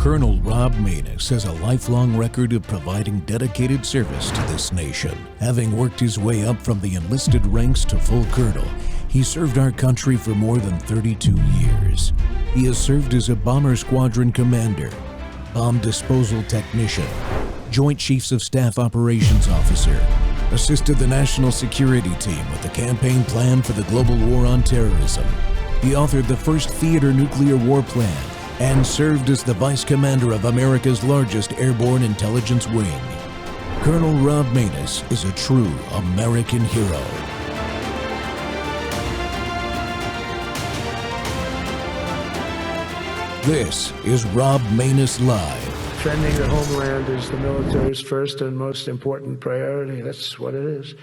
Colonel Rob Maness has a lifelong record of providing dedicated service to this nation. Having worked his way up from the enlisted ranks to full colonel, he served our country for more than 32 years. He has served as a bomber squadron commander, bomb disposal technician, Joint Chiefs of Staff Operations Officer, assisted the National Security Team with the campaign plan for the global war on terrorism. He authored the first theater nuclear war plan and served as the Vice Commander of America's largest airborne intelligence wing. Colonel Rob Maness is a true American hero. This is Rob Maness Live. Defending the homeland is the military's first and most important priority. That's what it is.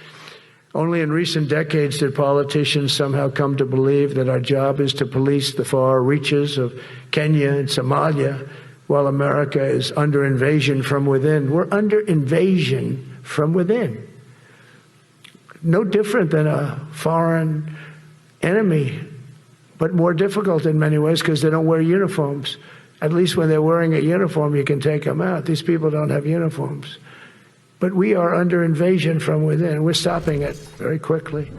Only in recent decades did politicians somehow come to believe that our job is to police the far reaches of Kenya and Somalia, while America is under invasion from within. We're under invasion from within. No different than a foreign enemy, but more difficult in many ways because they don't wear uniforms. At least when they're wearing a uniform, you can take them out. These people don't have uniforms. But we are under invasion from within. We're stopping it very quickly.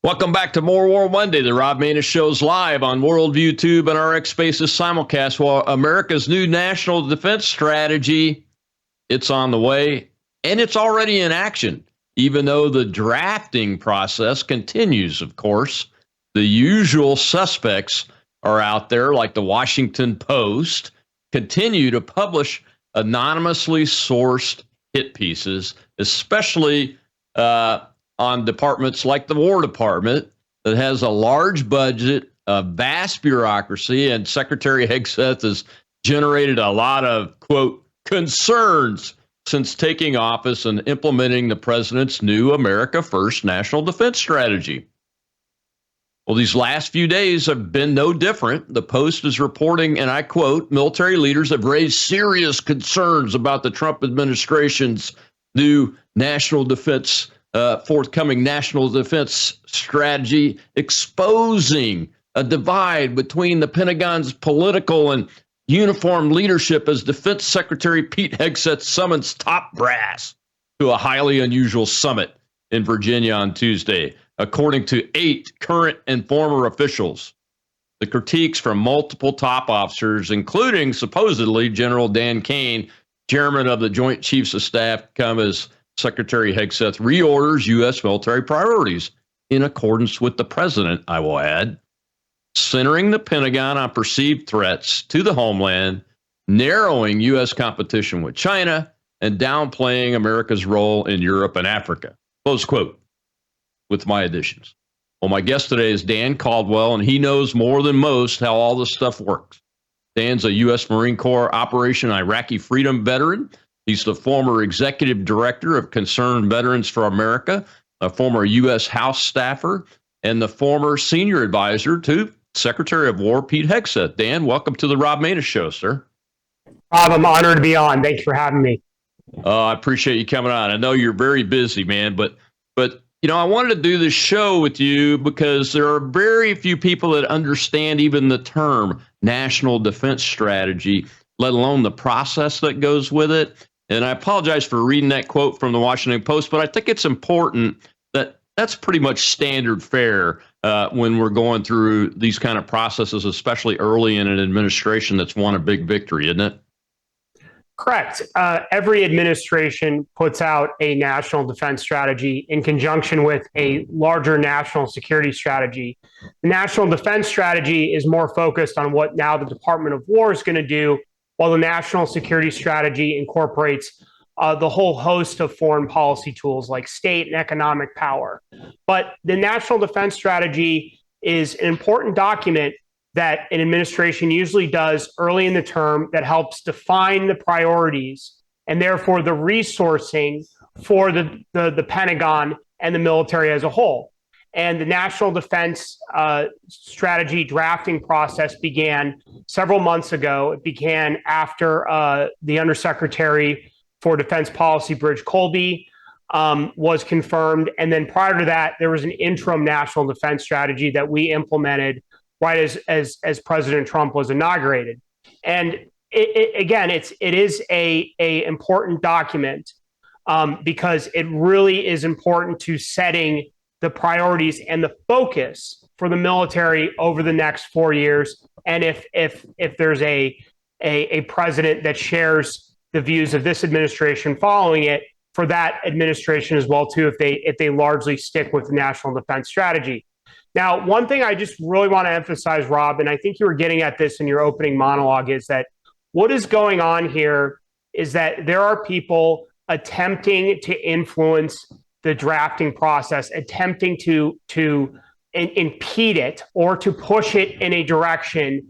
Welcome back to More War Monday. The Rob Maness Show's live on Worldview Tube and RX Spaces simulcast. Well, America's new national defense strategy, it's on the way, and it's already in action, even though the drafting process continues, of course. The usual suspects are out there, like the Washington Post, continue to publish anonymously sourced hit pieces, especially on departments like the War Department that has a large budget, a vast bureaucracy, and Secretary Hegseth has generated a lot of, quote, concerns since taking office and implementing the president's new America First national defense strategy. Well, these last few days have been no different. The Post is reporting, and I quote, military leaders have raised serious concerns about the Trump administration's new national defense, forthcoming national defense strategy, exposing a divide between the Pentagon's political and uniformed leadership as Defense Secretary Pete Hegseth summons top brass to a highly unusual summit in Virginia on Tuesday. According to 8 current and former officials, the critiques from multiple top officers, including supposedly General Dan Caine, chairman of the Joint Chiefs of Staff, come as Secretary Hegseth reorders U.S. military priorities in accordance with the president, I will add, centering the Pentagon on perceived threats to the homeland, narrowing U.S. competition with China, and downplaying America's role in Europe and Africa. Close quote. With my additions. Well, my guest today is Dan Caldwell, and he knows more than most how all this stuff works. Dan's a U.S. Marine Corps Operation Iraqi Freedom veteran. He's the former executive director of Concerned Veterans for America, a former U.S. House staffer, and the former senior advisor to Secretary of War Pete Hegseth. Dan, welcome to the Rob Maness Show, sir. Rob, I'm honored to be on. Thanks for having me. I appreciate you coming on. I know you're very busy, man, but you know, I wanted to do this show with you because there are very few people that understand even the term national defense strategy, let alone the process that goes with it. And I apologize for reading that quote from the Washington Post, but I think it's important that that's pretty much standard fare when we're going through these kind of processes, especially early in an administration that's won a big victory, isn't it? Correct. Every administration puts out a national defense strategy in conjunction with a larger national security strategy. The national defense strategy is more focused on what now the Department of War is going to do, while the national security strategy incorporates the whole host of foreign policy tools like state and economic power. But the national defense strategy is an important document that an administration usually does early in the term that helps define the priorities and therefore the resourcing for the Pentagon and the military as a whole. And the national defense strategy drafting process began several months ago. It began after the Undersecretary for Defense Policy, Bridge Colby, was confirmed. And then prior to that, there was an interim national defense strategy that we implemented right as President Trump was inaugurated. And it is a important document because it really is important to setting the priorities and the focus for the military over the next 4 years. And if there's a president that shares the views of this administration following it, for that administration as well too, if they largely stick with the national defense strategy. Now, one thing I just really want to emphasize, Rob, and I think you were getting at this in your opening monologue, is that what is going on here is that there are people attempting to influence the drafting process, attempting to impede it or to push it in a direction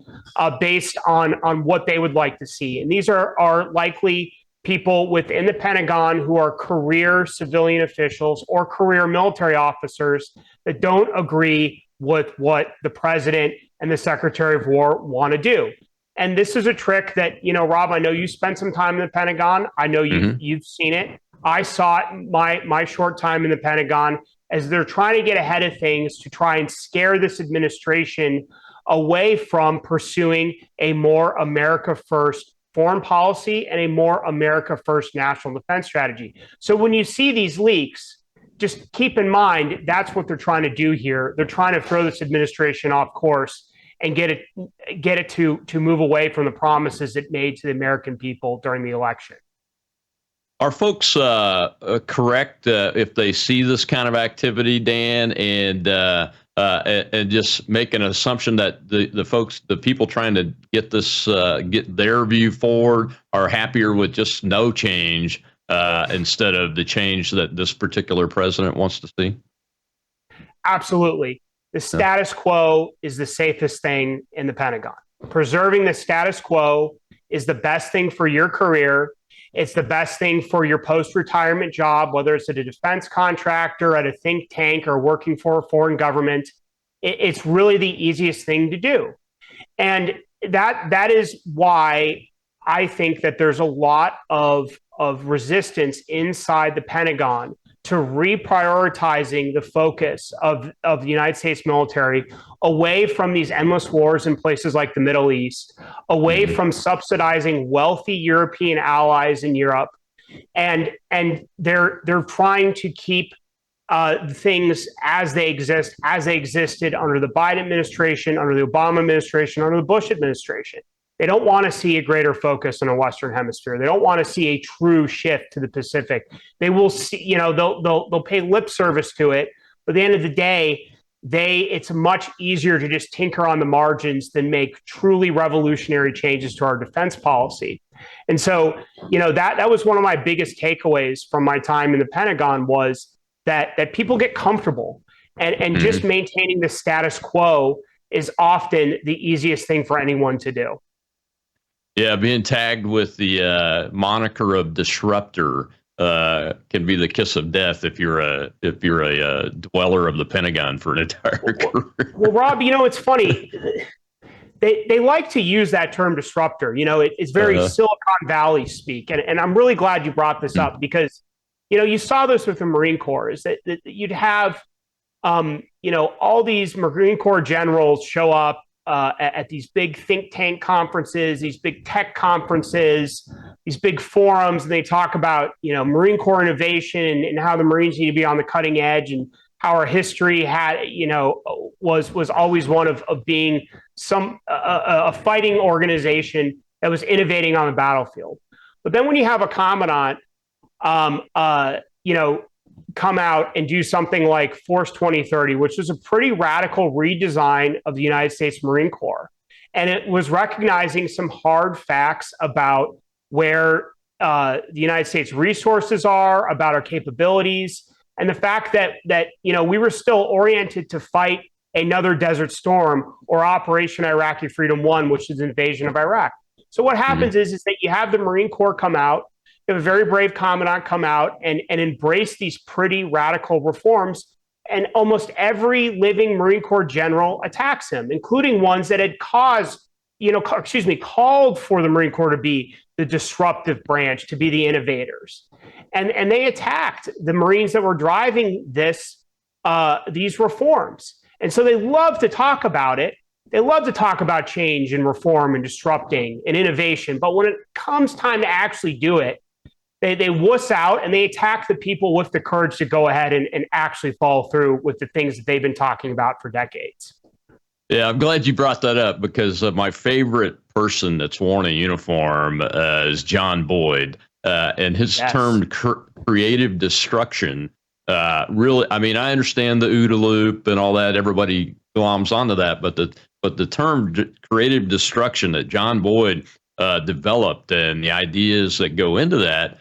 based on what they would like to see. And these are likely people within the Pentagon who are career civilian officials or career military officers that don't agree with what the president and the Secretary of War want to do. And this is a trick that, Rob, I know you spent some time in the Pentagon. I know you've seen it. I saw it my short time in the Pentagon as they're trying to get ahead of things to try and scare this administration away from pursuing a more America first foreign policy and a more America first national defense strategy. So when you see these leaks, just keep in mind that's what they're trying to do here. They're trying to throw this administration off course and get it to move away from the promises it made to the American people during the election. Are folks correct if they see this kind of activity, Dan, and just make an assumption that the people trying to get their view forward are happier with just no change instead of the change that this particular president wants to see? Absolutely. The status quo is the safest thing in the Pentagon. Preserving the status quo is the best thing for your career. It's the best thing for your post-retirement job, whether it's at a defense contractor, at a think tank, or working for a foreign government. It's really the easiest thing to do. And that is why I think that there's a lot of resistance inside the Pentagon to reprioritizing the focus of the United States military away from these endless wars in places like the Middle East, away from subsidizing wealthy European allies in Europe. And they're trying to keep things as they existed under the Biden administration, under the Obama administration, under the Bush administration. They don't want to see a greater focus on the Western Hemisphere. They don't want to see a true shift to the Pacific. They will see, they'll pay lip service to it, but at the end of the day, it's much easier to just tinker on the margins than make truly revolutionary changes to our defense policy. And so, that was one of my biggest takeaways from my time in the Pentagon was that people get comfortable and just maintaining the status quo is often the easiest thing for anyone to do. Yeah, being tagged with the moniker of disruptor can be the kiss of death if you're a dweller of the Pentagon for an entire career. Well, Rob, it's funny. They like to use that term disruptor. It's very Silicon Valley speak, and I'm really glad you brought this up because you saw this with the Marine Corps. Is that you'd have all these Marine Corps generals show up at these big think tank conferences, these big tech conferences, these big forums, and they talk about, Marine Corps innovation and how the Marines need to be on the cutting edge and how our history had, was always one of being a fighting organization that was innovating on the battlefield. But then when you have a commandant, come out and do something like Force 2030, which was a pretty radical redesign of the United States Marine Corps. And it was recognizing some hard facts about where the United States resources are, about our capabilities, and the fact that we were still oriented to fight another Desert Storm or Operation Iraqi Freedom 1, which is an invasion of Iraq. So what happens is that you have the Marine Corps come out, you have a very brave commandant come out and embrace these pretty radical reforms. And almost every living Marine Corps general attacks him, including ones that had called for the Marine Corps to be the disruptive branch, to be the innovators. And they attacked the Marines that were driving these reforms. And so they love to talk about it, they love to talk about change and reform and disrupting and innovation. But when it comes time to actually do it, they wuss out and they attack the people with the courage to go ahead and actually follow through with the things that they've been talking about for decades. Yeah, I'm glad you brought that up because my favorite person that's worn a uniform is John Boyd. And his term creative destruction really, I mean, I understand the OODA loop and all that. Everybody gloms onto that. But the term creative destruction that John Boyd developed and the ideas that go into that,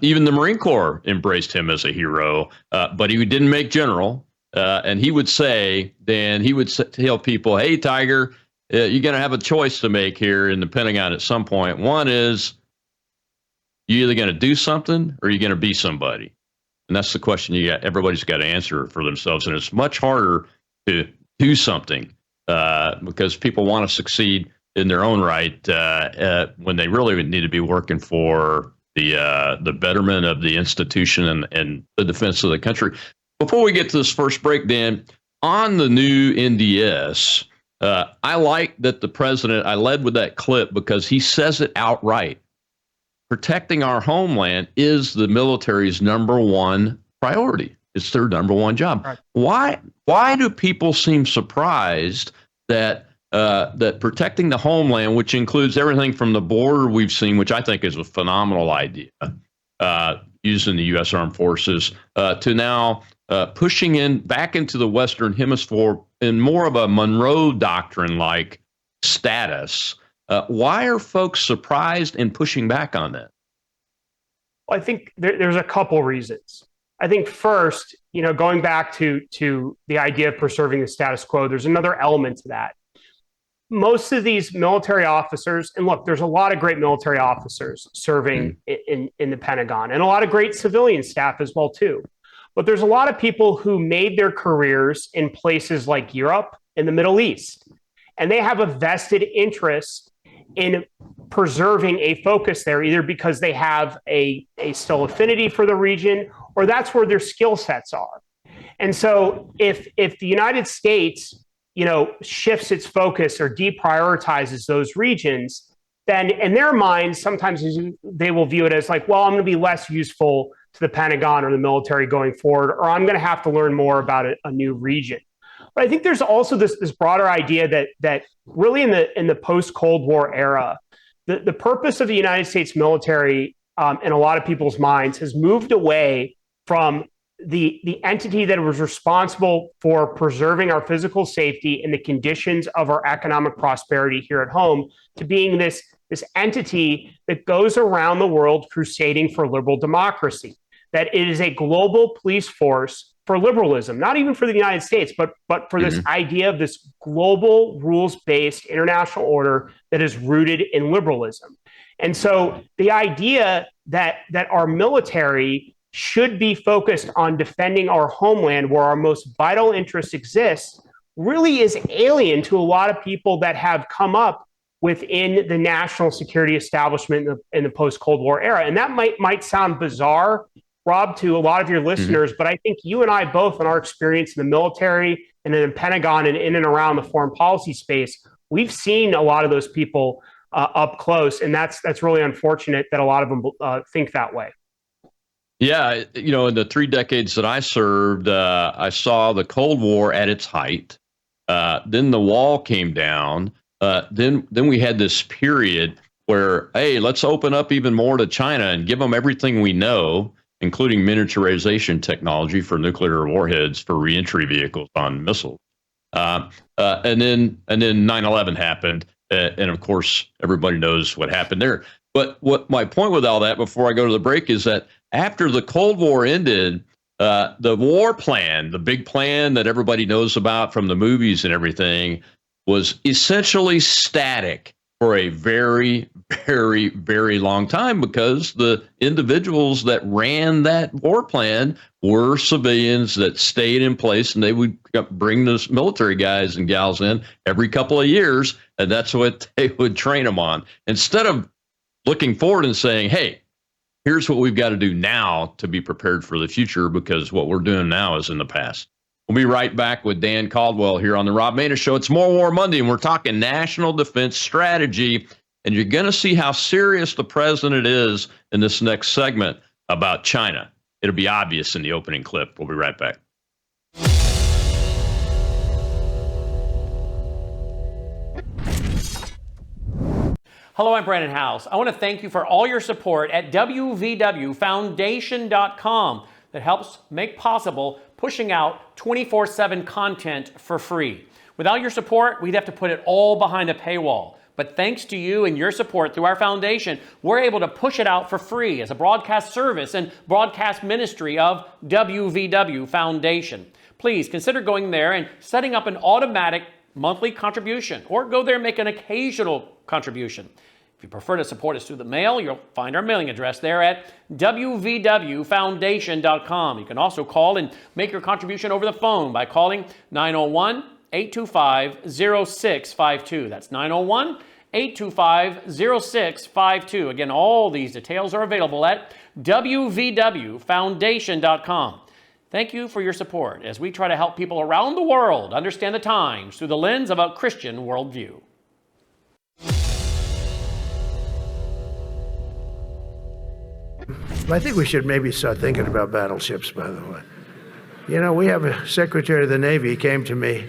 even the Marine Corps embraced him as a hero, but he didn't make general. And he would say, Dan, he would tell people, hey, Tiger, you're going to have a choice to make here in the Pentagon at some point. One is you're either going to do something or you're going to be somebody. And that's the question everybody's got to answer for themselves. And it's much harder to do something because people want to succeed in their own right when they really need to be working for the betterment of the institution and the defense of the country. Before we get to this first break, Dan, on the new NDS, I like that the president, I led with that clip because he says it outright. Protecting our homeland is the military's number one priority. It's their number one job. Right. Why do people seem surprised that that protecting the homeland, which includes everything from the border we've seen, which I think is a phenomenal idea, using the U.S. Armed Forces, to now pushing back into the Western Hemisphere in more of a Monroe Doctrine-like status. Why are folks surprised and pushing back on that? Well, I think there's a couple reasons. I think first, going back to the idea of preserving the status quo, there's another element to that. Most of these military officers, and look, there's a lot of great military officers serving in the Pentagon and a lot of great civilian staff as well, too. But there's a lot of people who made their careers in places like Europe and the Middle East, and they have a vested interest in preserving a focus there, either because they have a still affinity for the region or that's where their skill sets are. And so if the United States, shifts its focus or deprioritizes those regions, then in their minds, sometimes they will view it as like, well, I'm going to be less useful to the Pentagon or the military going forward, or I'm going to have to learn more about a new region. But I think there's also this broader idea that really in the post-Cold War era, the purpose of the United States military in a lot of people's minds has moved away from the entity that was responsible for preserving our physical safety and the conditions of our economic prosperity here at home to being this entity that goes around the world crusading for liberal democracy, that it is a global police force for liberalism, not even for the United States, but for this idea of this global rules-based international order that is rooted in liberalism. And so the idea that our military should be focused on defending our homeland where our most vital interests exist really is alien to a lot of people that have come up within the national security establishment in the post-Cold War era. And that might sound bizarre, Rob, to a lot of your listeners, but I think you and I both, in our experience in the military and in the Pentagon and in and around the foreign policy space, we've seen a lot of those people up close, and that's really unfortunate that a lot of them think that way. Yeah, in the 3 decades that I served, I saw the Cold War at its height. Then the wall came down. Then we had this period where, hey, let's open up even more to China and give them everything we know, including miniaturization technology for nuclear warheads for reentry vehicles on missiles. And then 9/11 happened. And of course, everybody knows what happened there. But what my point with all that before I go to the break is that after the Cold War ended, the war plan, the big plan that everybody knows about from the movies and everything, was essentially static for a very, very, very long time because the individuals that ran that war plan were civilians that stayed in place, and they would bring those military guys and gals in every couple of years, and that's what they would train them on. Instead of looking forward and saying, hey, here's what we've got to do now to be prepared for the future because what we're doing now is in the past. We'll be right back with Dan Caldwell here on the Rob Maness Show. It's More War Monday, and we're talking national defense strategy. And you're going to see how serious the president is in this next segment about China. It'll be obvious in the opening clip. We'll be right back. Hello, I'm Brandon House. I want to thank you for all your support at wvwfoundation.com that helps make possible pushing out 24/7 content for free. Without your support, we'd have to put it all behind a paywall. But thanks to you and your support through our foundation, we're able to push it out for free as a broadcast service and broadcast ministry of WVW Foundation. Please consider going there and setting up an automatic monthly contribution, or go there and make an occasional contribution. If you prefer to support us through the mail, you'll find our mailing address there at wvwfoundation.com. You can also call and make your contribution over the phone by calling 901-825-0652. That's 901-825-0652. Again, all these details are available at wvwfoundation.com. Thank you for your support as we try to help people around the world understand the times through the lens of a Christian worldview. I think we should maybe start thinking about battleships, by the way. You know, we have a Secretary of the Navy. He came to me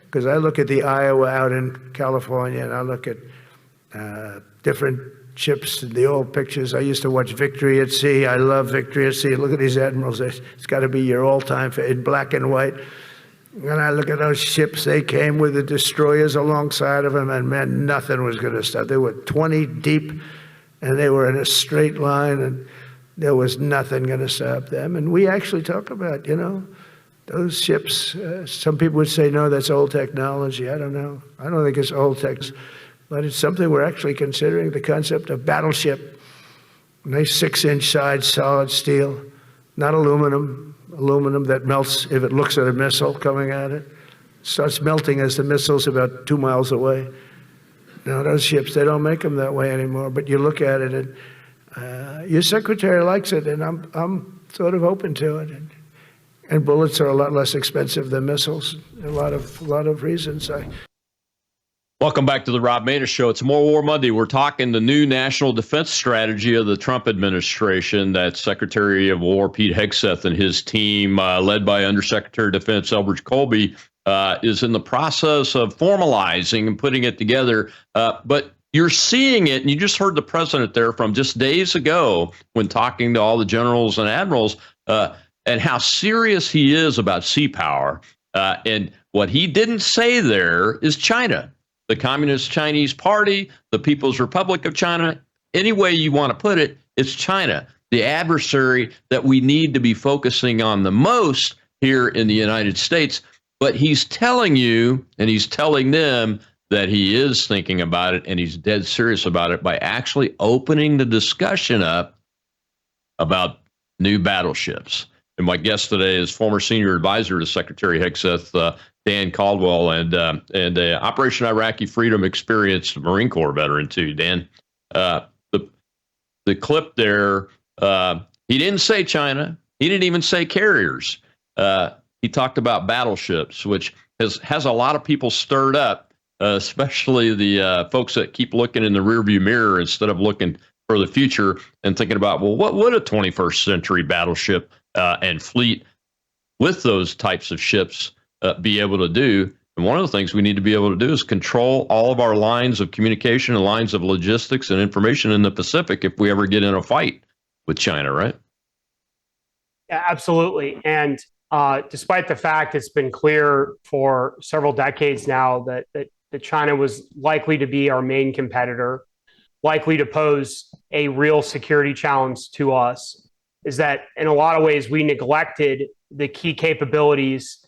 because I look at the Iowa out in California, and I look at different ships, the old pictures. I used to watch Victory at Sea. I love Victory at Sea. Look at these admirals. It's got to be your all-time in black and white. And I look at those ships. They came with the destroyers alongside of them, and man, nothing was going to stop. They were 20 deep, and they were in a straight line, and there was nothing going to stop them. And we actually talk about, you know, those ships. Some people would say, no, that's old technology. I don't know. I don't think it's old tech, but it's something we're actually considering, the concept of battleship. Nice 6-inch sides, solid steel, not aluminum that melts if it looks at a missile coming at it. Starts melting as the missile's about 2 miles away. No, those ships, they don't make them that way anymore, but you look at it and your secretary likes it, and I'm sort of open to it. And bullets are a lot less expensive than missiles. A lot of reasons. Welcome back to the Rob Maness Show. It's More War Monday. We're talking the new national defense strategy of the Trump administration that Secretary of War Pete Hegseth and his team, led by Undersecretary of Defense Elbridge Colby, is in the process of formalizing and putting it together. But you're seeing it, and you just heard the president there from just days ago when talking to all the generals and admirals, and how serious he is about sea power. And what he didn't say there is China, the Communist Chinese Party, the People's Republic of China. Any way you want to put it, it's China, the adversary that we need to be focusing on the most here in the United States. But he's telling you, and he's telling them, that he is thinking about it, and he's dead serious about it by actually opening the discussion up about new battleships. And my guest today is former senior advisor to Secretary Hegseth, Dan Caldwell, and Operation Iraqi Freedom experienced Marine Corps veteran too. Dan, the clip there, he didn't say China. He didn't even say carriers. He talked about battleships, which has a lot of people stirred up. Especially the folks that keep looking in the rearview mirror instead of looking for the future and thinking about, well, what would a 21st century battleship and fleet with those types of ships be able to do? And one of the things we need to be able to do is control all of our lines of communication and lines of logistics and information in the Pacific if we ever get in a fight with China, right? Yeah, absolutely. And despite the fact it's been clear for several decades now that China was likely to be our main competitor, likely to pose a real security challenge to us, is that in a lot of ways we neglected the key capabilities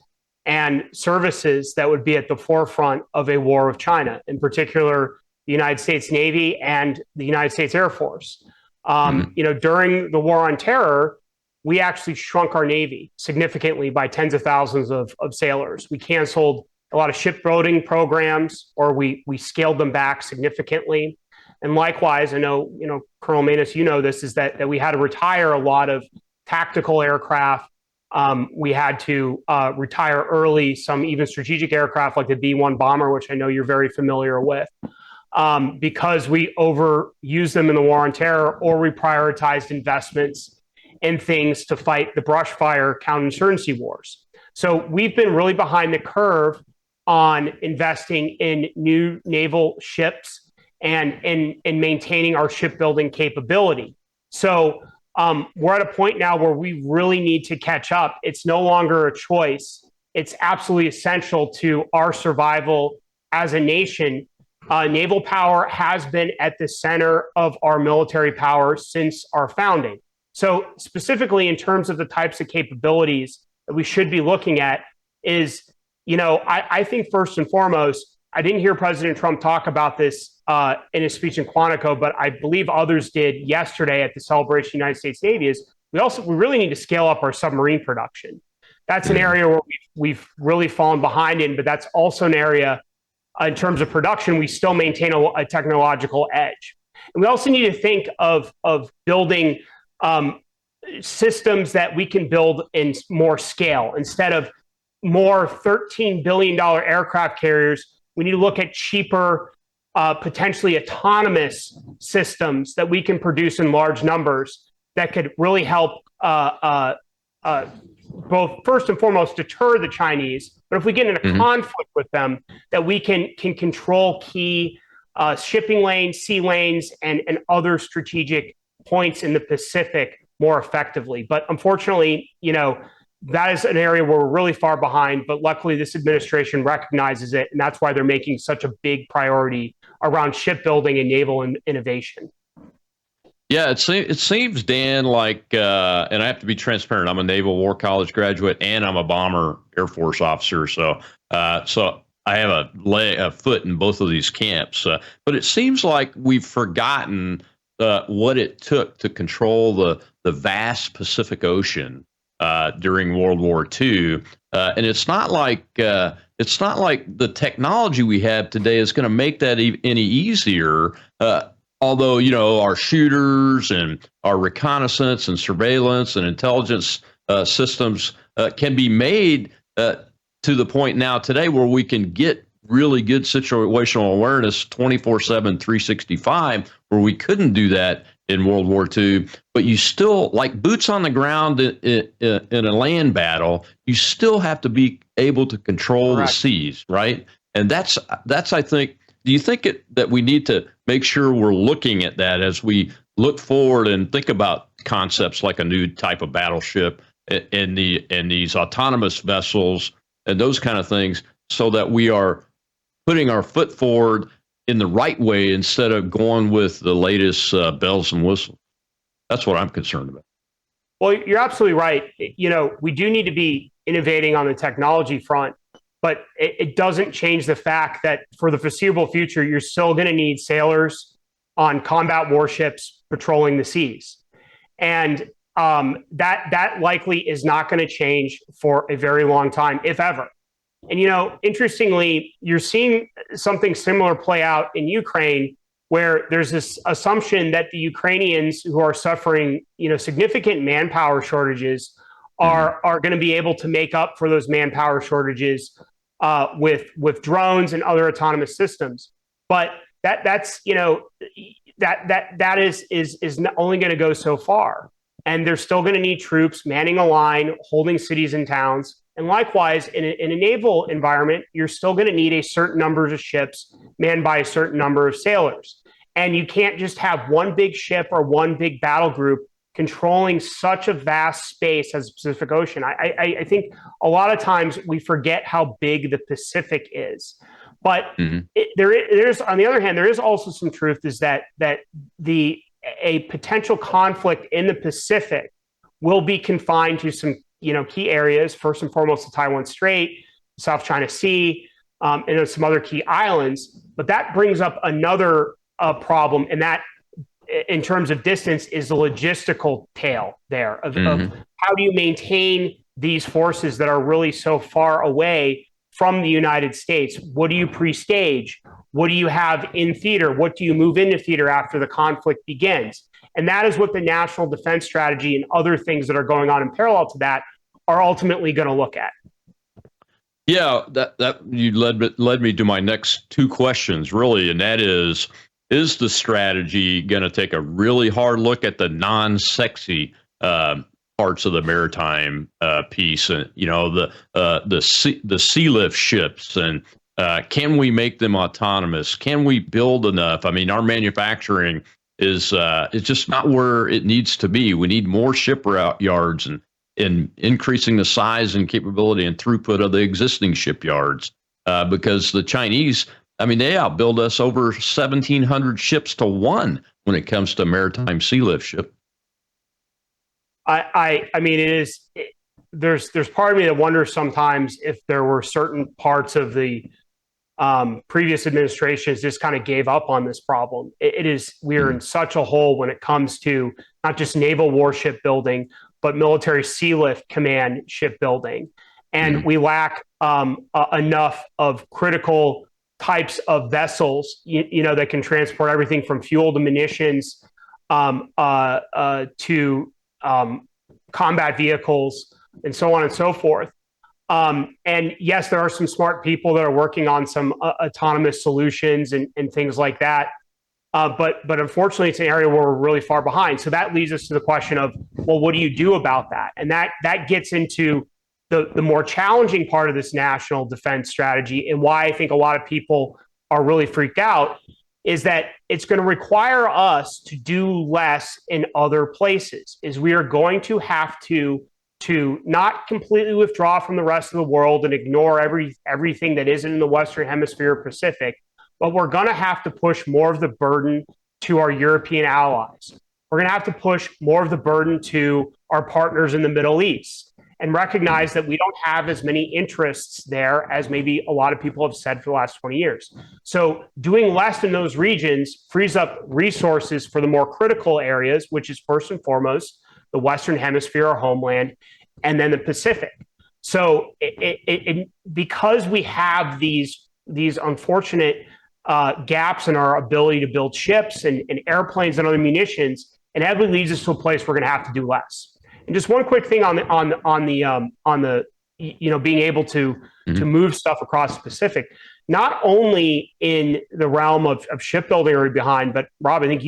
and services that would be at the forefront of a war with China, in particular, the United States Navy and the United States Air Force. You know, during the war on terror, we actually shrunk our Navy significantly by tens of thousands of sailors. We canceled a lot of shipbuilding programs, or we scaled them back significantly. And likewise, I know, Colonel Maness, you know this, is that we had to retire a lot of tactical aircraft, We had to retire early some even strategic aircraft like the B-1 bomber, which I know you're very familiar with, because we overused them in the war on terror, or we prioritized investments in things to fight the brush fire counterinsurgency wars. So we've been really behind the curve on investing in new naval ships and in maintaining our shipbuilding capability. So we're at a point now where we really need to catch up. It's no longer a choice. It's absolutely essential to our survival as a nation. Naval power has been at the center of our military power since our founding. So specifically in terms of the types of capabilities that we should be looking at is, I think first and foremost, I didn't hear President Trump talk about this in his speech in Quantico, but I believe others did yesterday at the celebration of the United States Navy, is we really need to scale up our submarine production. That's an area where we've really fallen behind in, but that's also an area in terms of production, we still maintain a technological edge. And we also need to think of building systems that we can build in more scale. Instead of more $13 billion aircraft carriers, we need to look at cheaper, potentially autonomous systems that we can produce in large numbers that could really help both first and foremost deter the Chinese, but if we get in a conflict with them, that we can control key shipping lanes, sea lanes, and other strategic points in the Pacific more effectively. But unfortunately, that is an area where we're really far behind, but luckily this administration recognizes it, and that's why they're making such a big priority around shipbuilding and naval innovation. Yeah, it seems, Dan, like, and I have to be transparent, I'm a Naval War College graduate and I'm a bomber Air Force officer, so I have a foot in both of these camps. But it seems like we've forgotten what it took to control the vast Pacific Ocean during World War II, and it's not like the technology we have today is going to make that any easier. Although, our shooters and our reconnaissance and surveillance and intelligence systems can be made to the point now today where we can get really good situational awareness 24/7, 365, where we couldn't do that in World War II. But you still, like boots on the ground in a land battle, you still have to be able to control the seas, right? And that's I think. Do you think that we need to make sure we're looking at that as we look forward and think about concepts like a new type of battleship and these autonomous vessels and those kind of things, so that we are putting our foot forward in the right way instead of going with the latest bells and whistles? That's what I'm concerned about. Well, you're absolutely right. We do need to be innovating on the technology front. But it doesn't change the fact that for the foreseeable future, you're still going to need sailors on combat warships patrolling the seas. And that likely is not going to change for a very long time, if ever. And, interestingly, you're seeing something similar play out in Ukraine, where there's this assumption that the Ukrainians who are suffering, significant manpower shortages are going to be able to make up for those manpower shortages with drones and other autonomous systems. But that's that is only going to go so far, and they're still going to need troops manning a line, holding cities and towns. And likewise, in a naval environment, you're still going to need a certain number of ships manned by a certain number of sailors. And you can't just have one big ship or one big battle group controlling such a vast space as the Pacific Ocean. I think a lot of times we forget how big the Pacific is. But there's, on the other hand, there is also some truth, is that a potential conflict in the Pacific will be confined to some key areas. First and foremost, the Taiwan Strait, South China Sea, and some other key islands. But that brings up another problem, and that, in terms of distance, is the logistical tail there of how do you maintain these forces that are really so far away from the United States? What do you pre-stage? What do you have in theater? What do you move into theater after the conflict begins? And that is what the National Defense Strategy and other things that are going on in parallel to that are ultimately going to look at. Yeah, that you led me to my next two questions, really, and that is the strategy going to take a really hard look at the non-sexy parts of the maritime piece, and the sea lift ships, and can we make them autonomous? Can we build enough? I mean, our manufacturing is just not where it needs to be. We need more shipyards and increasing the size and capability and throughput of the existing shipyards, because the Chinese, I mean, they outbuild us over 1,700 ships to one when it comes to maritime sea lift ship. I mean, there's part of me that wonders sometimes if there were certain parts of the previous administrations just kind of gave up on this problem. We're in such a hole when it comes to not just naval warship building, but military sea lift command shipbuilding. And we lack enough of critical types of vessels, that can transport everything from fuel to munitions to combat vehicles and so on and so forth. And yes, there are some smart people that are working on some autonomous solutions and things like that. But unfortunately, it's an area where we're really far behind. So that leads us to the question of, well, what do you do about that? And that gets into the more challenging part of this national defense strategy, and why I think a lot of people are really freaked out, is that it's going to require us to do less in other places. Is we are going to have to not completely withdraw from the rest of the world and ignore everything that isn't in the Western Hemisphere or Pacific, but we're going to have to push more of the burden to our European allies. We're going to have to push more of the burden to our partners in the Middle East, and recognize that we don't have as many interests there as maybe a lot of people have said for the last 20 years. So doing less in those regions frees up resources for the more critical areas, which is first and foremost the Western Hemisphere, our homeland, and then the Pacific. So because we have these unfortunate gaps in our ability to build ships and airplanes and other munitions, inevitably leads us to a place we're going to have to do less. And just one quick thing on the being able to move stuff across the Pacific, not only in the realm of shipbuilding are behind, but Rob, I think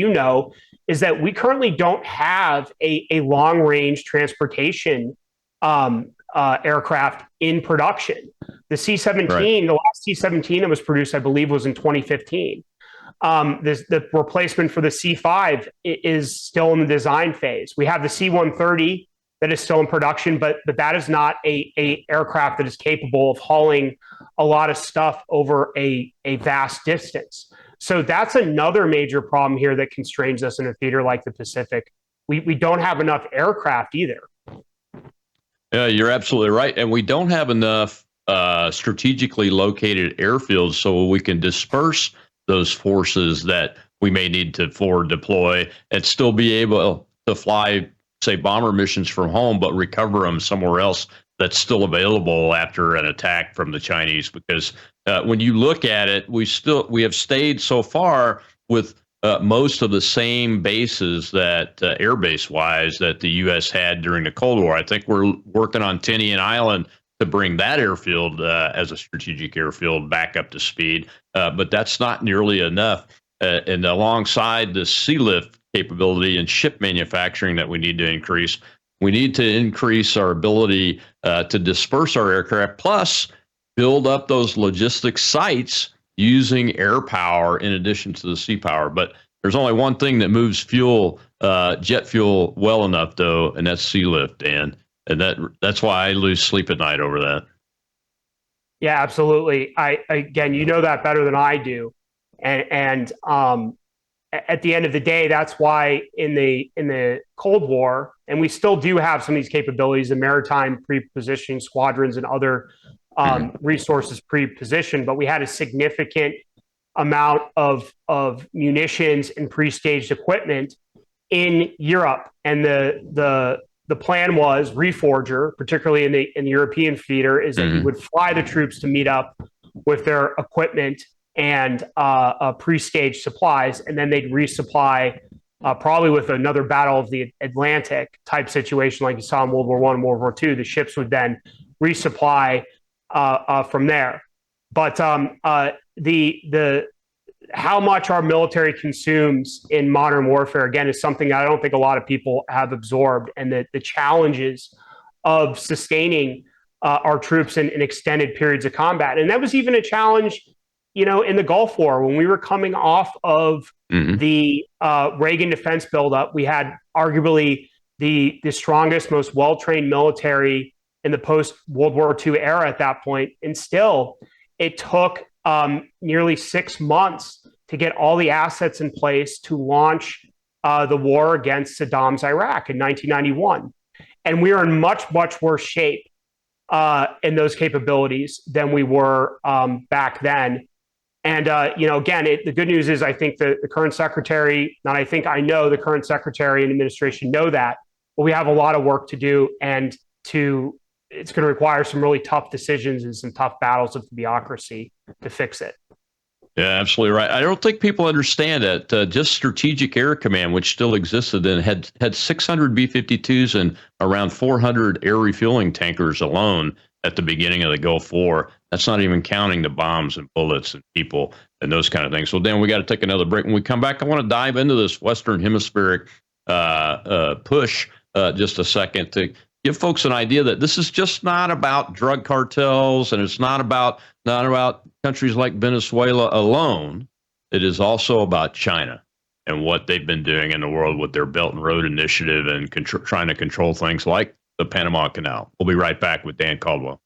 is that we currently don't have a long range transportation aircraft in production. The C-17, right. The last C-17 that was produced, I believe, was in 2015. The replacement for the C-5 is still in the design phase. We have the C-130 that is still in production, but that is not a aircraft that is capable of hauling a lot of stuff over a vast distance. So that's another major problem here that constrains us in a theater like the Pacific. We don't have enough aircraft either. Yeah, you're absolutely right. And we don't have enough strategically located airfields so we can disperse those forces that we may need to forward deploy and still be able to fly, say, bomber missions from home, but recover them somewhere else that's still available after an attack from the Chinese. Because when you look at it, we have stayed so far with most of the same bases that airbase wise that the U.S. had during the Cold War. I think we're working on Tinian Island to bring that airfield as a strategic airfield back up to speed. But that's not nearly enough. And alongside the sea lift capability and ship manufacturing that we need to increase, we need to increase our ability to disperse our aircraft, plus build up those logistics sites using air power in addition to the sea power. But there's only one thing that moves fuel, jet fuel, well enough, though, and that's sea lift, Dan. And that's why I lose sleep at night over that. Yeah, absolutely. Again, you know that better than I do. And at the end of the day, that's why in the Cold War, and we still do have some of these capabilities, the maritime pre-positioning squadrons and other resources pre-positioned, but we had a significant amount of munitions and pre-staged equipment in Europe, and the plan was reforger, particularly in the European theater, is that you would fly the troops to meet up with their equipment and pre-staged supplies, and then they'd resupply probably with another battle of the Atlantic type situation like you saw in World War I and World War II. The ships would then resupply from there. But the how much our military consumes in modern warfare, again, is something I don't think a lot of people have absorbed, and the challenges of sustaining our troops in extended periods of combat. And that was even a challenge, in the Gulf War when we were coming off of the Reagan defense buildup. We had arguably the strongest, most well-trained military in the post-World War II era at that point. And still, it took nearly 6 months to get all the assets in place to launch the war against Saddam's Iraq in 1991. And we are in much, much worse shape in those capabilities than we were back then. And, again, the good news is I think the current secretary, I know the current secretary and administration know that, but we have a lot of work to do, and it's going to require some really tough decisions and some tough battles of the bureaucracy to fix it. Yeah, absolutely right. I don't think people understand that just Strategic Air Command, which still existed then, had 600 B-52s and around 400 air refueling tankers alone at the beginning of the Gulf War. That's not even counting the bombs and bullets and people and those kind of things. So, Dan, we got to take another break. When we come back, I want to dive into this Western Hemispheric push just a second to give folks an idea that this is just not about drug cartels, and it's not about countries like Venezuela alone. It is also about China and what they've been doing in the world with their Belt and Road Initiative and trying to control things like the Panama Canal. We'll be right back with Dan Caldwell.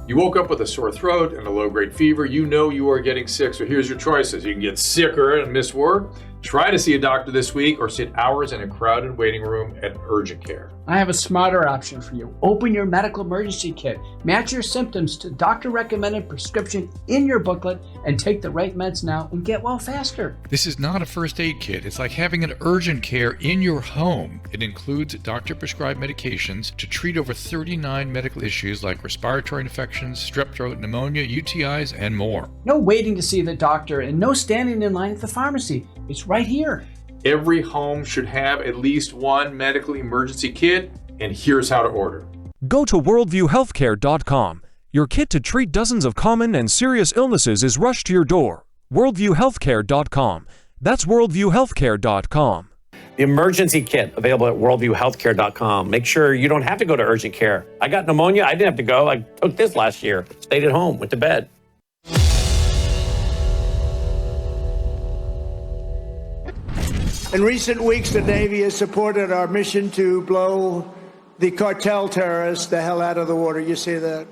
You woke up with a sore throat and a low-grade fever. You know you are getting sick, so here's your choices. You can get sicker and miss work, try to see a doctor this week, or sit hours in a crowded waiting room at urgent care. I have a smarter option for you. Open your medical emergency kit. Match your symptoms to doctor-recommended prescription in your booklet and take the right meds now and get well faster. This is not a first aid kit. It's like having an urgent care in your home. It includes doctor-prescribed medications to treat over 39 medical issues like respiratory infections, strep throat, pneumonia, UTIs, and more. No waiting to see the doctor and no standing in line at the pharmacy. It's right here. Every home should have at least one medical emergency kit, and here's how to order. Go to worldviewhealthcare.com. Your kit to treat dozens of common and serious illnesses is rushed to your door. worldviewhealthcare.com. That's worldviewhealthcare.com. The emergency kit available at worldviewhealthcare.com. Make sure you don't have to go to urgent care. I got pneumonia. I didn't have to go. I took this last year. Stayed at home, went to bed. In recent weeks, the Navy has supported our mission to blow the cartel terrorists the hell out of the water. You see that?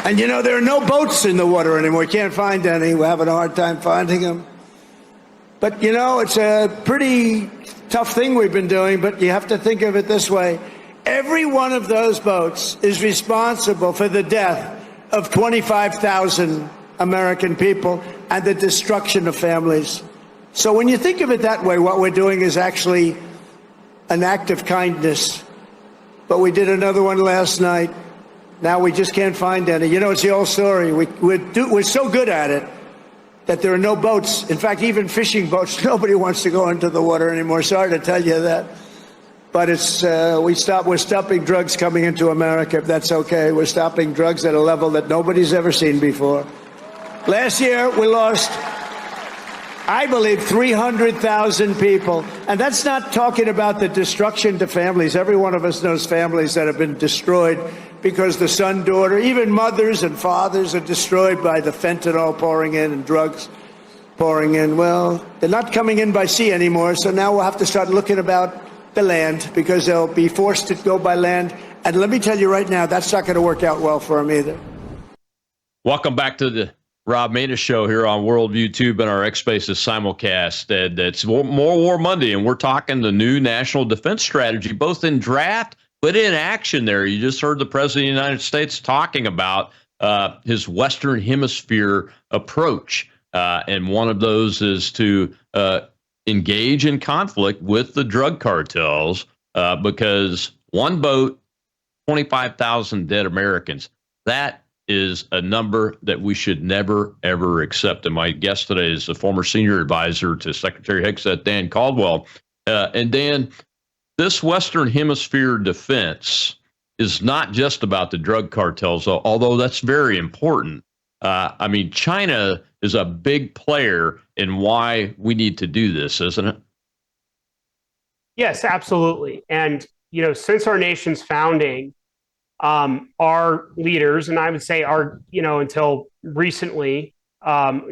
And there are no boats in the water anymore. You can't find any. We're having a hard time finding them. But, it's a pretty tough thing we've been doing, but you have to think of it this way. Every one of those boats is responsible for the death of 25,000 American people and the destruction of families. So when you think of it that way, what we're doing is actually an act of kindness. But we did another one last night. Now we just can't find any. It's the old story. We're so good at it that there are no boats. In fact, even fishing boats, nobody wants to go into the water anymore. Sorry to tell you that. But we're stopping drugs coming into America, if that's okay. We're stopping drugs at a level that nobody's ever seen before. Last year, we lost, I believe, 300,000 people. And that's not talking about the destruction to families. Every one of us knows families that have been destroyed because the son, daughter, even mothers and fathers are destroyed by the fentanyl pouring in and drugs pouring in. Well, they're not coming in by sea anymore, so now we'll have to start looking about the land because they'll be forced to go by land. And let me tell you right now, that's not going to work out well for them either. Welcome back to the Rob Maness Show here on Worldview Tube and our X Spaces simulcast. It's More War Monday, and we're talking the new national defense strategy, both in draft but in action there. You just heard the President of the United States talking about his Western Hemisphere approach. And one of those is to engage in conflict with the drug cartels because one boat, 25,000 dead Americans. That is a number that we should never, ever accept. And my guest today is the former senior advisor to Secretary Hegseth, Dan Caldwell. And Dan, this Western Hemisphere defense is not just about the drug cartels, although that's very important. I mean, China is a big player in why we need to do this, isn't it? Yes, absolutely. And, since our nation's founding, our leaders, and I would say until recently,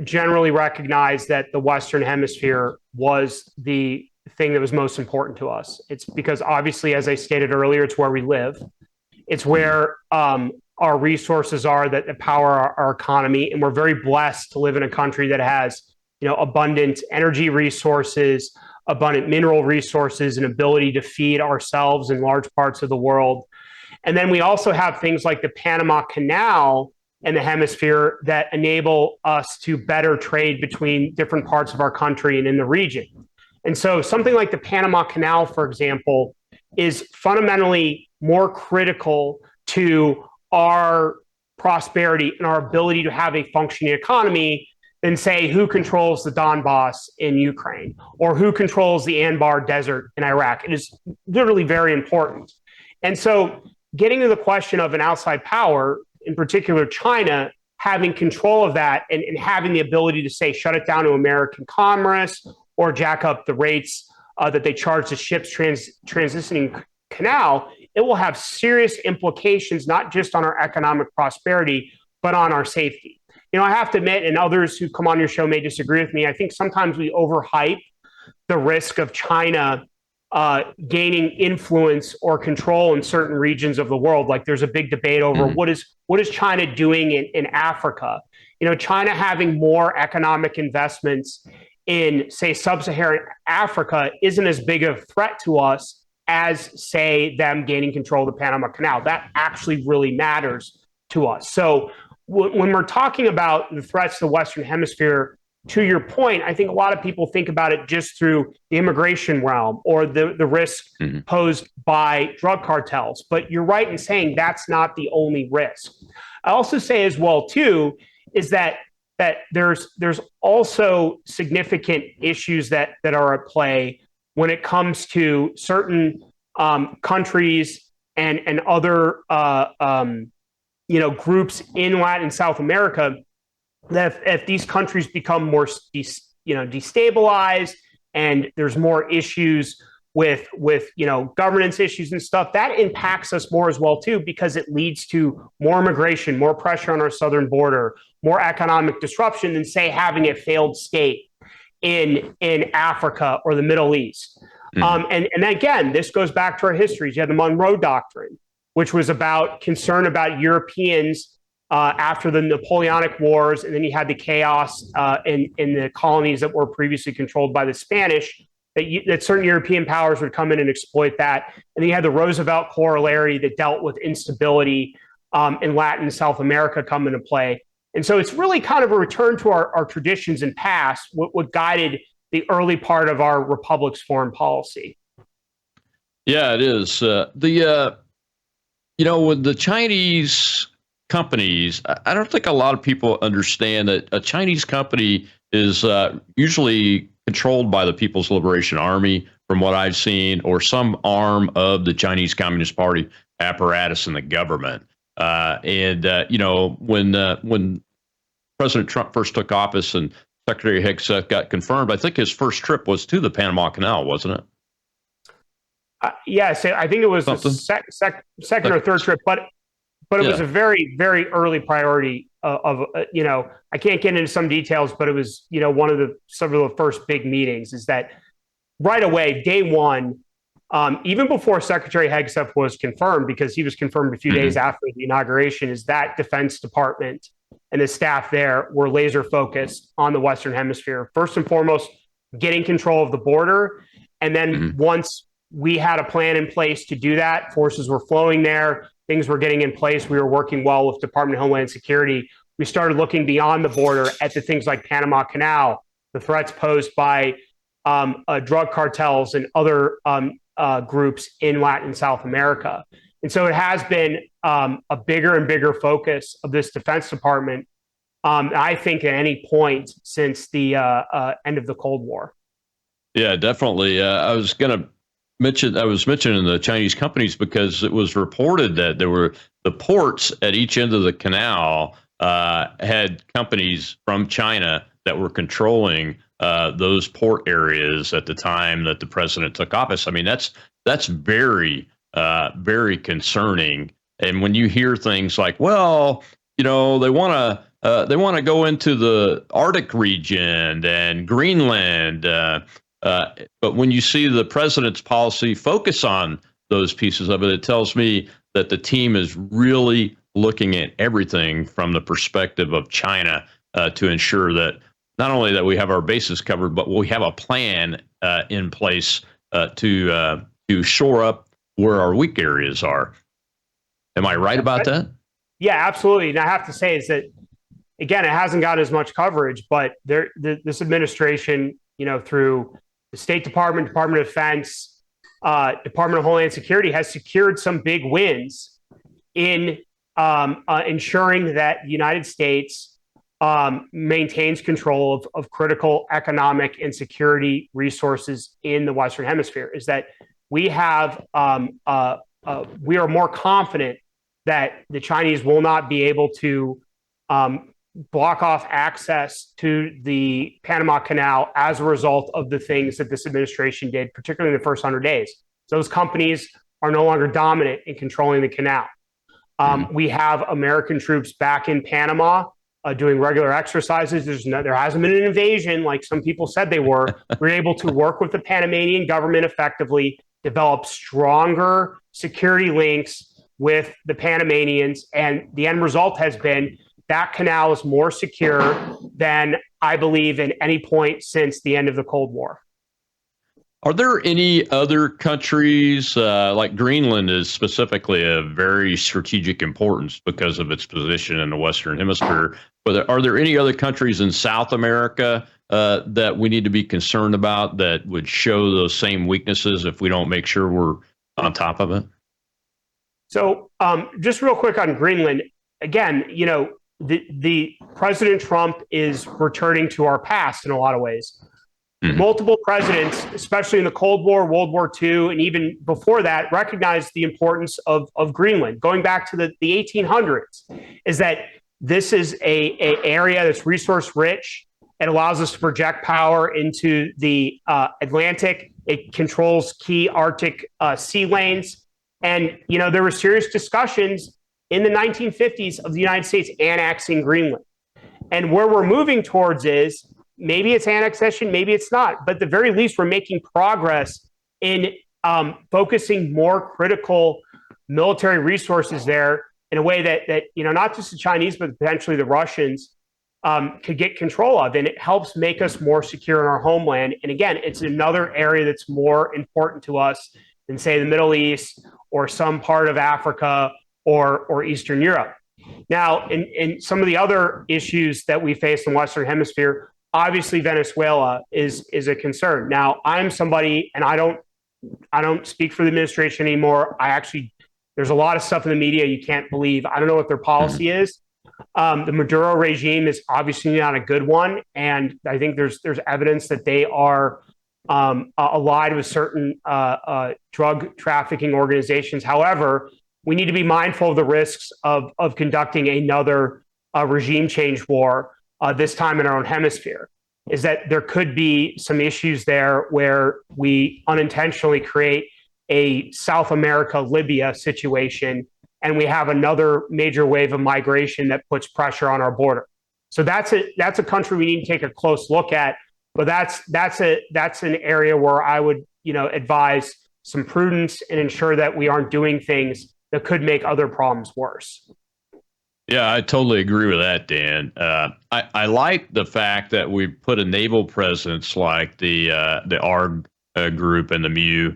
generally recognized that the Western Hemisphere was the thing that was most important to us. It's because obviously, as I stated earlier, it's where we live. It's where our resources are that power our economy. And we're very blessed to live in a country that has, abundant energy resources, abundant mineral resources, and ability to feed ourselves in large parts of the world. And then we also have things like the Panama Canal and the hemisphere that enable us to better trade between different parts of our country and in the region. And so something like the Panama Canal, for example, is fundamentally more critical to our prosperity and our ability to have a functioning economy than, say, who controls the Donbass in Ukraine or who controls the Anbar Desert in Iraq. It is literally very important. And so getting to the question of an outside power, in particular China, having control of that and having the ability to, say, shut it down to American commerce or jack up the rates that they charge the ships transitioning canal, it will have serious implications, not just on our economic prosperity, but on our safety. I have to admit, and others who come on your show may disagree with me, I think sometimes we overhype the risk of China gaining influence or control in certain regions of the world. Like there's a big debate over what is China doing in Africa? China having more economic investments in, say, sub-Saharan Africa isn't as big a threat to us as, say, them gaining control of the Panama Canal. That actually really matters to us. So when we're talking about the threats to the Western Hemisphere, to your point, I think a lot of people think about it just through the immigration realm or the risk posed by drug cartels. But you're right in saying that's not the only risk. I also say as well, too, is that there's also significant issues that are at play when it comes to certain countries and other groups in Latin and South America, that if these countries become more destabilized and there's more issues with governance issues and stuff, that impacts us more as well too, because it leads to more immigration, more pressure on our southern border, more economic disruption than, say, having a failed state in Africa or the Middle East. And again, this goes back to our histories. You had the Monroe Doctrine, which was about concern about Europeans after the Napoleonic Wars, and then you had the chaos in the colonies that were previously controlled by the Spanish, that certain European powers would come in and exploit that. And then you had the Roosevelt corollary that dealt with instability in Latin and South America come into play. And so it's really kind of a return to our traditions and past, what guided the early part of our republic's foreign policy. Yeah, it is. With the Chinese companies, I don't think a lot of people understand that a Chinese company is usually controlled by the People's Liberation Army, from what I've seen, or some arm of the Chinese Communist Party apparatus in the government. When President Trump first took office and Secretary Hegseth got confirmed, I think his first trip was to the Panama Canal, wasn't it? Yes, I think it was the second or third trip, but it was a very, very early priority I can't get into some details, but it was, one of several of the first big meetings. Is that right away, day one, even before Secretary Hegseth was confirmed, because he was confirmed a few days after the inauguration, is that Defense Department and the staff there were laser focused on the Western Hemisphere. First and foremost, getting control of the border. And then once we had a plan in place to do that, forces were flowing there, things were getting in place, we were working well with Department of Homeland Security. We started looking beyond the border at the things like Panama Canal, the threats posed by drug cartels and other groups in Latin and South America. And so it has been a bigger and bigger focus of this Defense Department, I think, at any point since the end of the Cold War. Yeah, definitely. I was mentioning the Chinese companies because it was reported that there were the ports at each end of the canal had companies from China that were controlling those port areas at the time that the president took office. I mean, that's very, very concerning. And when you hear things like, well, they want to go into the Arctic region and Greenland, but when you see the president's policy focus on those pieces of it, it tells me that the team is really looking at everything from the perspective of China to ensure that not only that we have our bases covered, but we have a plan in place to shore up where our weak areas are. Am I right about that? Yeah, absolutely. And I have to say is that, again, it hasn't got as much coverage, but this administration, through the State Department, Department of Defense, Department of Homeland Security, has secured some big wins in ensuring that the United States maintains control of critical economic and security resources in the Western Hemisphere. Is that we have we are more confident that the Chinese will not be able to block off access to the Panama Canal as a result of the things that this administration did, particularly in the first 100 days. Those companies are no longer dominant in controlling the canal. We have American troops back in Panama doing regular exercises. There hasn't been an invasion like some people said they were. We're able to work with the Panamanian government effectively, develop stronger security links with the Panamanians, and the end result has been that canal is more secure than I believe in any point since the end of the Cold War. Are there any other countries, like Greenland is specifically a very strategic importance because of its position in the Western Hemisphere, but are there any other countries in South America that we need to be concerned about that would show those same weaknesses if we don't make sure we're on top of it? So just real quick on Greenland, again, the President Trump is returning to our past in a lot of ways. Mm-hmm. Multiple presidents, especially in the Cold War, World War II, and even before that, recognized the importance of Greenland. Going back to the 1800s, is that this is a area that's resource rich. It allows us to project power into the Atlantic. It controls key Arctic sea lanes. And, there were serious discussions in the 1950s of the United States annexing Greenland. And where we're moving towards is maybe it's annexation, maybe it's not. But at the very least, we're making progress in focusing more critical military resources there in a way that not just the Chinese, but potentially the Russians could get control of. And it helps make us more secure in our homeland. And again, it's another area that's more important to us than, say, the Middle East or some part of Africa or Eastern Europe. Now, in some of the other issues that we face in the Western Hemisphere, obviously Venezuela is a concern. Now, I'm somebody, and I don't speak for the administration anymore. There's a lot of stuff in the media you can't believe. I don't know what their policy is. The Maduro regime is obviously not a good one, and I think there's evidence that they are allied with certain drug trafficking organizations. However, we need to be mindful of the risks of conducting another regime change war, this time in our own hemisphere. Is that there could be some issues there where we unintentionally create a South America, Libya situation, and we have another major wave of migration that puts pressure on our border. So that's a country we need to take a close look at. But that's an area where I would advise some prudence and ensure that we aren't doing things that could make other problems worse. Yeah, I totally agree with that, Dan. I like the fact that we put a naval presence like the ARG group and the MU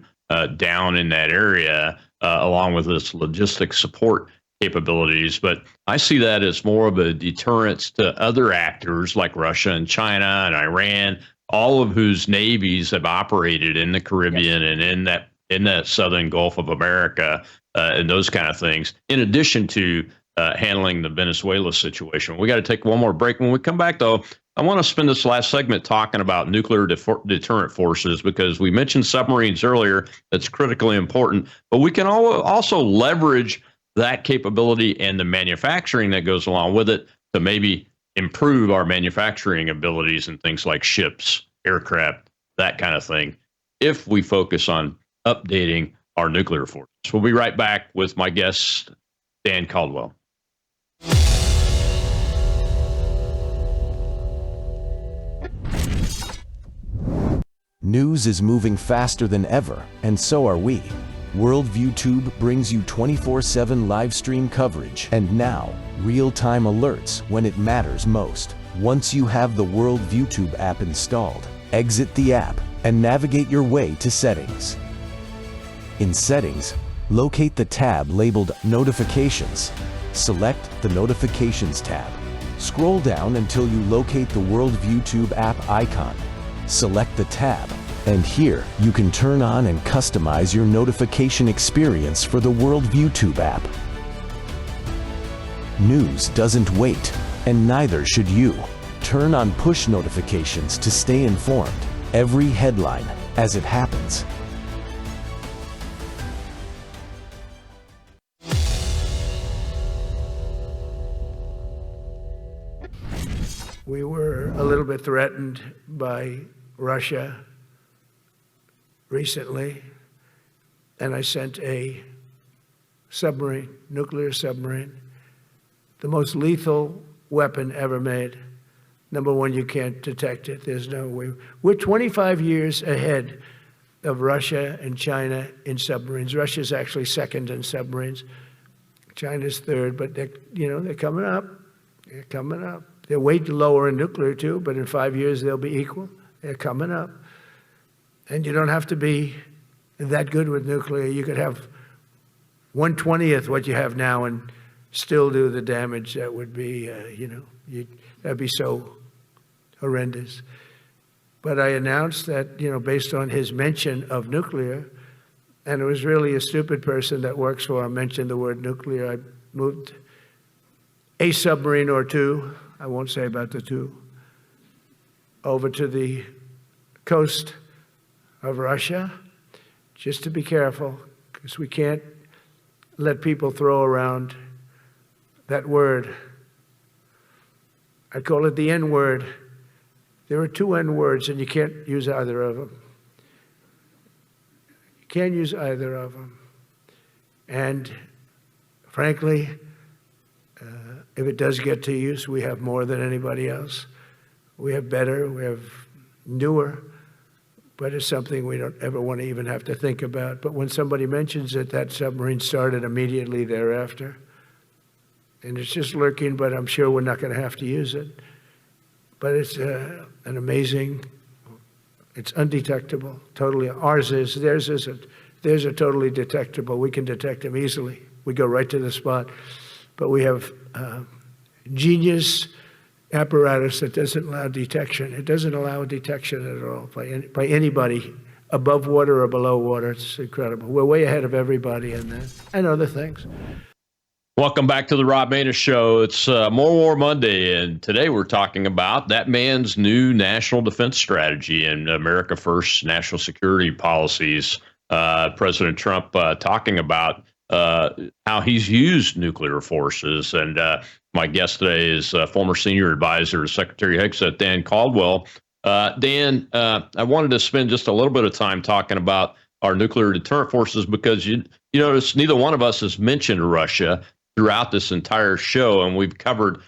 down in that area, along with its logistic support capabilities. But I see that as more of a deterrence to other actors like Russia and China and Iran, all of whose navies have operated in the Caribbean and in in that southern Gulf of America and those kind of things, in addition to handling the Venezuela situation. We got to take one more break. When we come back, though, I want to spend this last segment talking about nuclear deterrent forces, because we mentioned submarines earlier. That's critically important, but we can also leverage that capability and the manufacturing that goes along with it to maybe improve our manufacturing abilities and things like ships, aircraft, that kind of thing, if we focus on updating our nuclear forces. We'll be right back with my guest, Dan Caldwell. News is moving faster than ever, and so are we. Worldview Tube brings you 24/7 live stream coverage and now real-time alerts when it matters most. Once you have the Worldview Tube app installed, exit the app and navigate your way to Settings. In Settings, locate the tab labeled Notifications. Select the Notifications tab. Scroll down until you locate the Worldview Tube app icon. Select the tab, and here you can turn on and customize your notification experience for the Worldview Tube app. News doesn't wait, and neither should you. Turn on push notifications to stay informed. Every headline as it happens. We were a little bit threatened by Russia recently, and I sent a submarine, nuclear submarine, the most lethal weapon ever made. Number one, you can't detect it. There's no way. We're 25 years ahead of Russia and China in submarines. Russia's actually second in submarines. China's third, but they're coming up. They're coming up. They're way lower in nuclear too, but in 5 years they'll be equal. They're coming up. And you don't have to be that good with nuclear. You could have 1/20th what you have now and still do the damage that would be, that'd be so horrendous. But I announced that, based on his mention of nuclear, and it was really a stupid person that works for him mentioned the word nuclear, I moved a submarine or two, I won't say about the two, over to the coast of Russia, just to be careful, because we can't let people throw around that word. I call it the N word. There are two N words, and you can't use either of them. You can't use either of them. And frankly, if it does get to use, we have more than anybody else. We have better, we have newer, but it's something we don't ever want to even have to think about. But when somebody mentions it, that submarine started immediately thereafter. And it's just lurking, but I'm sure we're not going to have to use it. But it's an amazing, it's undetectable, totally. Ours is, theirs isn't. Theirs are totally detectable. We can detect them easily. We go right to the spot. But we have genius apparatus that doesn't allow detection. It doesn't allow detection at all by anybody above water or below water. It's incredible. We're way ahead of everybody in that and other things. Welcome back to the Rob Maness Show. It's More War Monday, and today we're talking about that man's new national defense strategy and America First national security policies. President Trump talking about how he's used nuclear forces. And my guest today is former senior advisor to Secretary Hegseth, Dan Caldwell. Dan, I wanted to spend just a little bit of time talking about our nuclear deterrent forces because you notice neither one of us has mentioned Russia throughout this entire show, and we've covered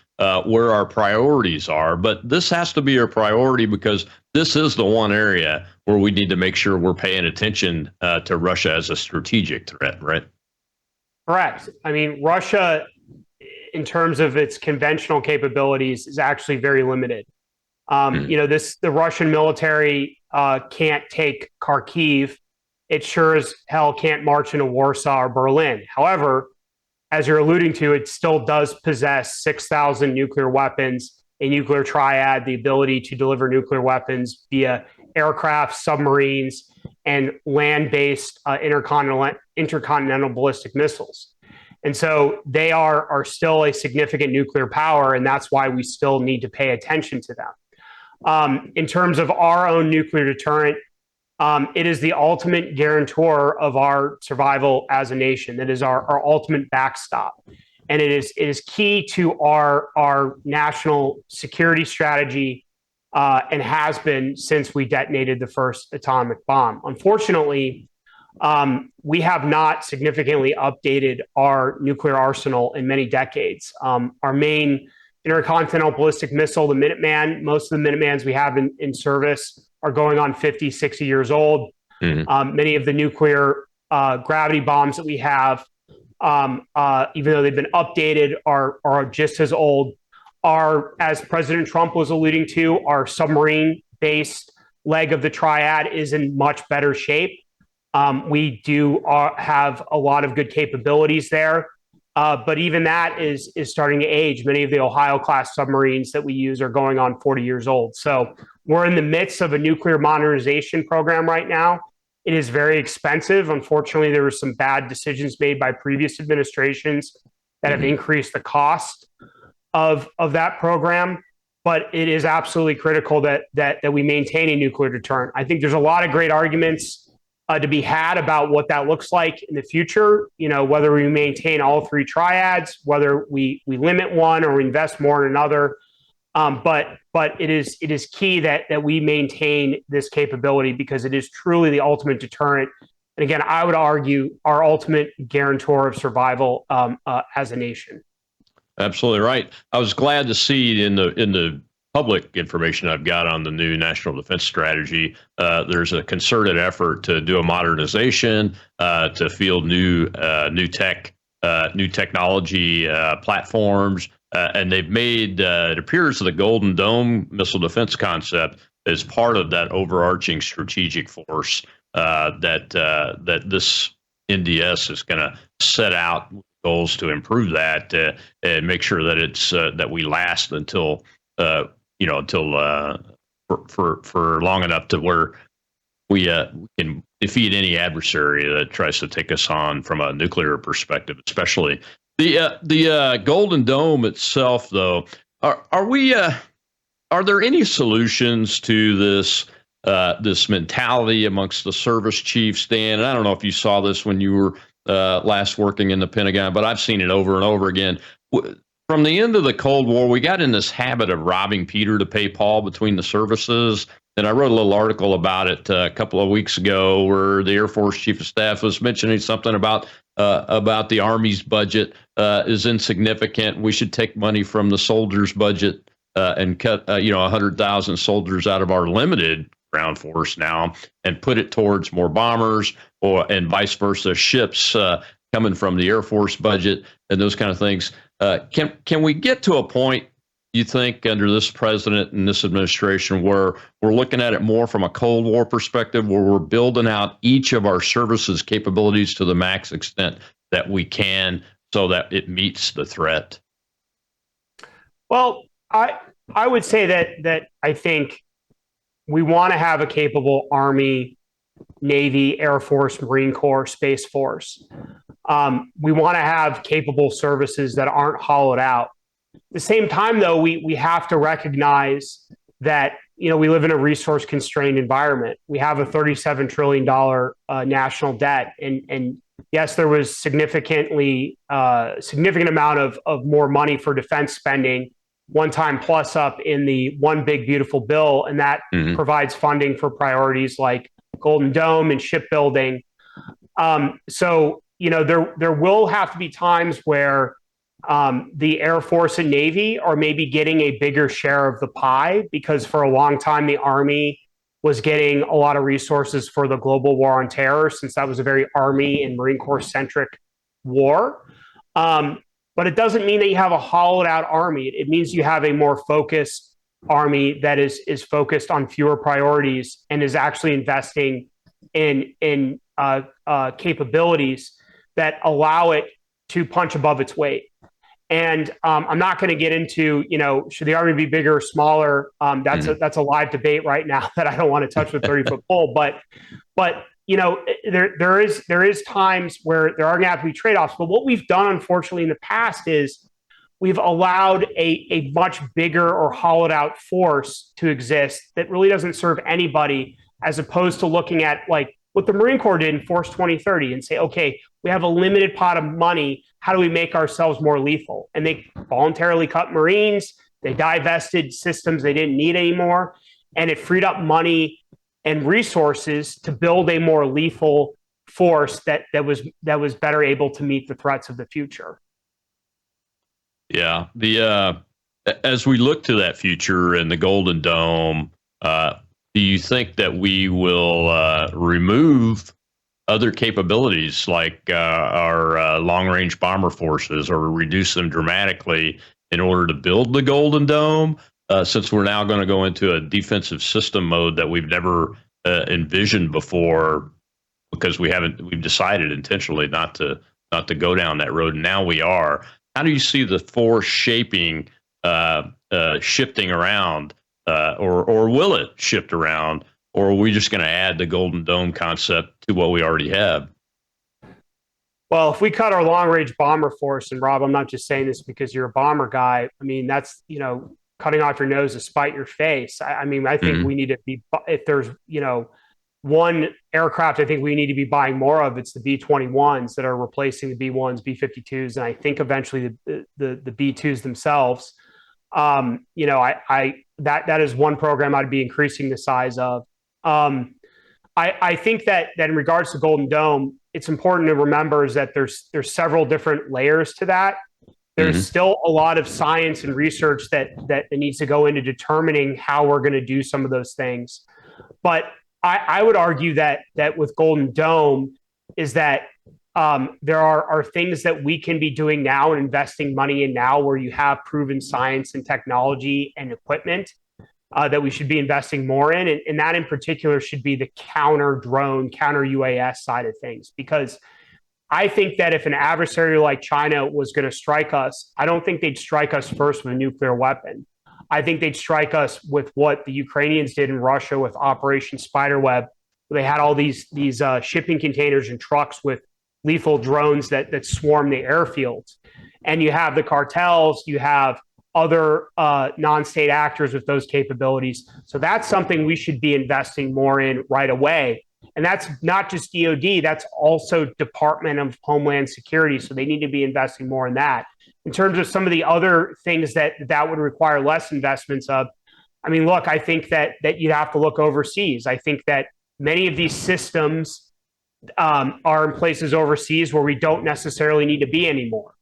where our priorities are. But this has to be our priority because this is the one area where we need to make sure we're paying attention to Russia as a strategic threat, right? Correct. I mean, Russia, in terms of its conventional capabilities, is actually very limited. The Russian military can't take Kharkiv. It sure as hell can't march into Warsaw or Berlin. However, as you're alluding to, it still does possess 6,000 nuclear weapons, a nuclear triad, the ability to deliver nuclear weapons via aircraft, submarines, and land-based intercontinental ballistic missiles. And so they are still a significant nuclear power, and that's why we still need to pay attention to them. In terms of our own nuclear deterrent, it is the ultimate guarantor of our survival as a nation. It is our ultimate backstop. And it is key to our national security strategy and has been since we detonated the first atomic bomb. Unfortunately, we have not significantly updated our nuclear arsenal in many decades. Our main intercontinental ballistic missile, the Minuteman, most of the Minutemans we have in service are going on 50, 60 years old. Many of the nuclear gravity bombs that we have, even though they've been updated, are just as old. As President Trump was alluding to, our submarine-based leg of the triad is in much better shape. We do have a lot of good capabilities there, but even that is starting to age. Many of the Ohio-class submarines that we use are going on 40 years old. So we're in the midst of a nuclear modernization program right now. It is very expensive. Unfortunately, there were some bad decisions made by previous administrations that have increased the cost of that program. But it is absolutely critical that we maintain a nuclear deterrent. I think there's a lot of great arguments to be had about what that looks like in the future. You know, whether we maintain all three triads, whether we limit one or invest more in another. But it is key that we maintain this capability because it is truly the ultimate deterrent. And again, I would argue our ultimate guarantor of survival as a nation. Absolutely right. I was glad to see in the public information I've got on the new National Defense Strategy, there's a concerted effort to do a modernization, to field new technology platforms, and they've made it appears the Golden Dome missile defense concept as part of that overarching strategic force that this NDS is going to set out goals to improve that and make sure that it's that we last until for long enough to where we can defeat any adversary that tries to take us on from a nuclear perspective, especially the Golden Dome itself. Though, are there any solutions to this mentality amongst the service chiefs, Dan? And I don't know if you saw this when you were last working in the Pentagon, but I've seen it over and over again. From the end of the Cold War, we got in this habit of robbing Peter to pay Paul between the services. And I wrote a little article about it a couple of weeks ago where the Air Force Chief of Staff was mentioning something about the Army's budget is insignificant. We should take money from the soldiers' budget and cut 100,000 soldiers out of our limited ground force now and put it towards more bombers and vice versa, ships coming from the Air Force budget and those kind of things. Can we get to a point, you think, under this president and this administration where we're looking at it more from a Cold War perspective, where we're building out each of our services capabilities to the max extent that we can so that it meets the threat? Well, I would say that I think we want to have a capable Army, Navy, Air Force, Marine Corps, Space Force. We want to have capable services that aren't hollowed out. At the same time, though, we have to recognize that we live in a resource-constrained environment. We have a $37 trillion national debt, and yes, there was significant amount of more money for defense spending, one-time plus up in the One Big Beautiful Bill, and that provides funding for priorities like Golden Dome and shipbuilding. So there will have to be times where the Air Force and Navy are maybe getting a bigger share of the pie, because for a long time the Army was getting a lot of resources for the global war on terror, since that was a very Army and Marine Corps centric war. But it doesn't mean that you have a hollowed out Army. It means you have a more focused Army that is focused on fewer priorities and is actually investing in capabilities that allow it to punch above its weight. And I'm not going to get into, should the Army be bigger or smaller? That's a live debate right now that I don't want to touch with 30-foot pole. But there is times where there are going to have to be trade-offs. But what we've done, unfortunately, in the past is we've allowed a much bigger or hollowed out force to exist that really doesn't serve anybody, as opposed to looking at like what the Marine Corps did in Force 2030 and say, okay, we have a limited pot of money. How do we make ourselves more lethal? And they voluntarily cut Marines. They divested systems they didn't need anymore. And it freed up money and resources to build a more lethal force that was better able to meet the threats of the future. Yeah. As we look to that future and the Golden Dome, do you think that we will remove other capabilities like our long-range bomber forces, or reduce them dramatically in order to build the Golden Dome? Since we're now going to go into a defensive system mode that we've never envisioned before, because we've decided intentionally not to go down that road, and now we are. How do you see the force shaping, shifting around, or will it shift around? Or are we just going to add the Golden Dome concept to what we already have? Well, if we cut our long-range bomber force, and Rob, I'm not just saying this because you're a bomber guy. I mean, that's, cutting off your nose to spite your face. I think we need to be, if there's, one aircraft I think we need to be buying more of, it's the B-21s that are replacing the B-1s, B-52s, and I think eventually the B-2s themselves. That is one program I'd be increasing the size of. I think that in regards to Golden Dome, it's important to remember is that there's several different layers to that. There's still a lot of science and research that needs to go into determining how we're going to do some of those things. But I would argue that with Golden Dome is that there are things that we can be doing now and investing money in now, where you have proven science and technology and equipment that we should be investing more in. And that in particular should be the counter drone, counter UAS side of things. Because I think that if an adversary like China was going to strike us, I don't think they'd strike us first with a nuclear weapon. I think they'd strike us with what the Ukrainians did in Russia with Operation Spiderweb. They had all these shipping containers and trucks with lethal drones that swarm the airfields. And you have the cartels, you have other non-state actors with those capabilities. So that's something we should be investing more in right away. And that's not just DOD, that's also Department of Homeland Security. So they need to be investing more in that. In terms of some of the other things that would require less investments of, look, I think that you'd have to look overseas. I think that many of these systems are in places overseas where we don't necessarily need to be anymore.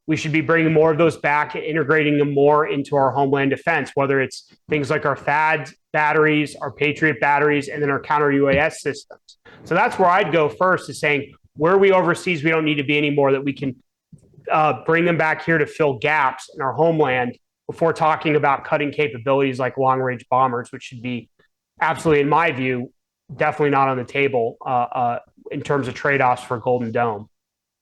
We should be bringing more of those back and integrating them more into our homeland defense, whether it's things like our THAAD batteries, our Patriot batteries, and then our counter UAS systems. So that's where I'd go first, is saying where we overseas, we don't need to be anymore, that we can bring them back here to fill gaps in our homeland before talking about cutting capabilities like long-range bombers, which should be absolutely, in my view, definitely not on the table in terms of trade-offs for Golden Dome.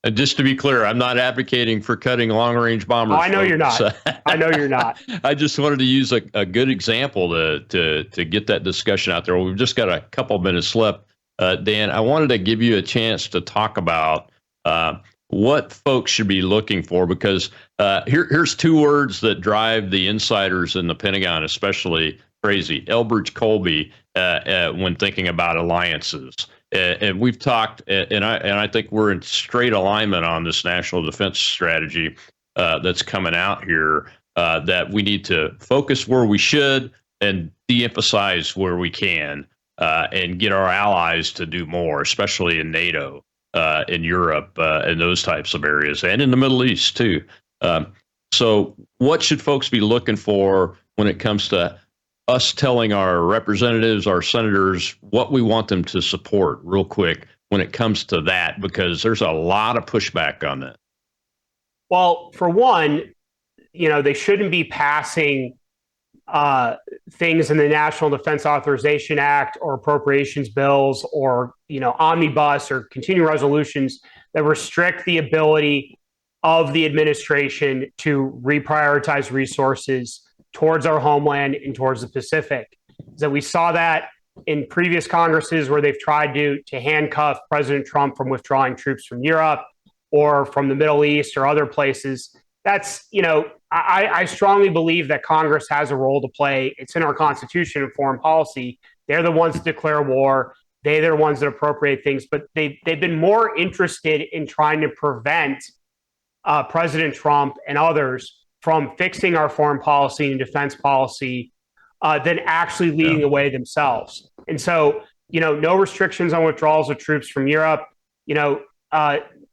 And just to be clear, I'm not advocating for cutting long-range bombers. Oh, I know you're not. I know you're not. I just wanted to use a good example to get that discussion out there. We've just got a couple minutes left. Dan, I wanted to give you a chance to talk about what folks should be looking for, because here's two words that drive the insiders in the Pentagon especially crazy: Elbridge Colby when thinking about alliances. And we've talked, and I think we're in straight alignment on this national defense strategy that's coming out here, that we need to focus where we should and de-emphasize where we can, and get our allies to do more, especially in NATO, in Europe, and those types of areas, and in the Middle East too. So what should folks be looking for when it comes to us telling our representatives, our senators, what we want them to support, real quick, when it comes to that, because there's a lot of pushback on that? Well, for one, they shouldn't be passing things in the National Defense Authorization Act or appropriations bills or, omnibus or continuing resolutions that restrict the ability of the administration to reprioritize resources towards our homeland and towards the Pacific. So we saw that in previous Congresses where they've tried to handcuff President Trump from withdrawing troops from Europe or from the Middle East or other places. That's, I strongly believe that Congress has a role to play. It's in our Constitution and foreign policy. They're the ones that declare war. They're the ones that appropriate things, but they've been more interested in trying to prevent President Trump and others from fixing our foreign policy and defense policy than actually leading the way themselves. And so, no restrictions on withdrawals of troops from Europe,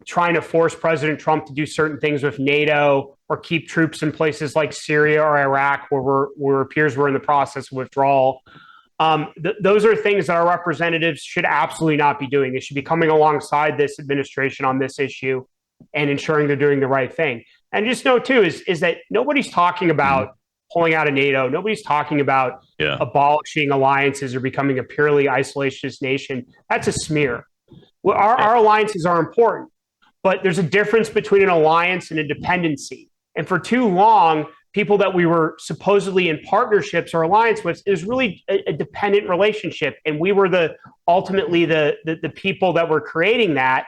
trying to force President Trump to do certain things with NATO or keep troops in places like Syria or Iraq where it appears we're in the process of withdrawal. Those are things that our representatives should absolutely not be doing. They should be coming alongside this administration on this issue and ensuring they're doing the right thing. And just note, too, is that nobody's talking about pulling out of NATO. Nobody's talking about abolishing alliances or becoming a purely isolationist nation. That's a smear. Well, our alliances are important, but there's a difference between an alliance and a dependency. And for too long, people that we were supposedly in partnerships or alliance with, is really a dependent relationship. And we were ultimately the people that were creating that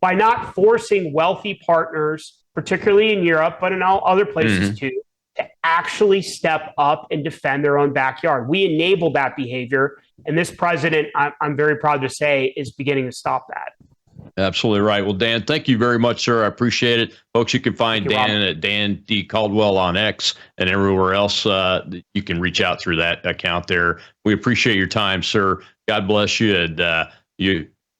by not forcing wealthy partners, particularly in Europe, but in all other places too, to actually step up and defend their own backyard. We enabled that behavior. And this president, I'm very proud to say, is beginning to stop that. Absolutely right. Well, Dan, thank you very much, sir. I appreciate it. Folks, you can find Dan at Dan D. Caldwell on X and everywhere else. You can reach out through that account there. We appreciate your time, sir. God bless you. And the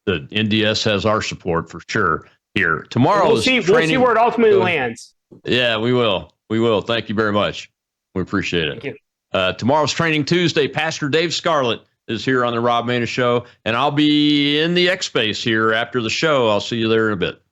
NDS has our support for sure here. Tomorrow we'll see where it ultimately lands. Yeah, we will. We will. Thank you very much. We appreciate it. Thank you. Tomorrow's Training Tuesday. Pastor Dave Scarlett is here on the Rob Maness Show, and I'll be in the X Space here after the show. I'll see you there in a bit.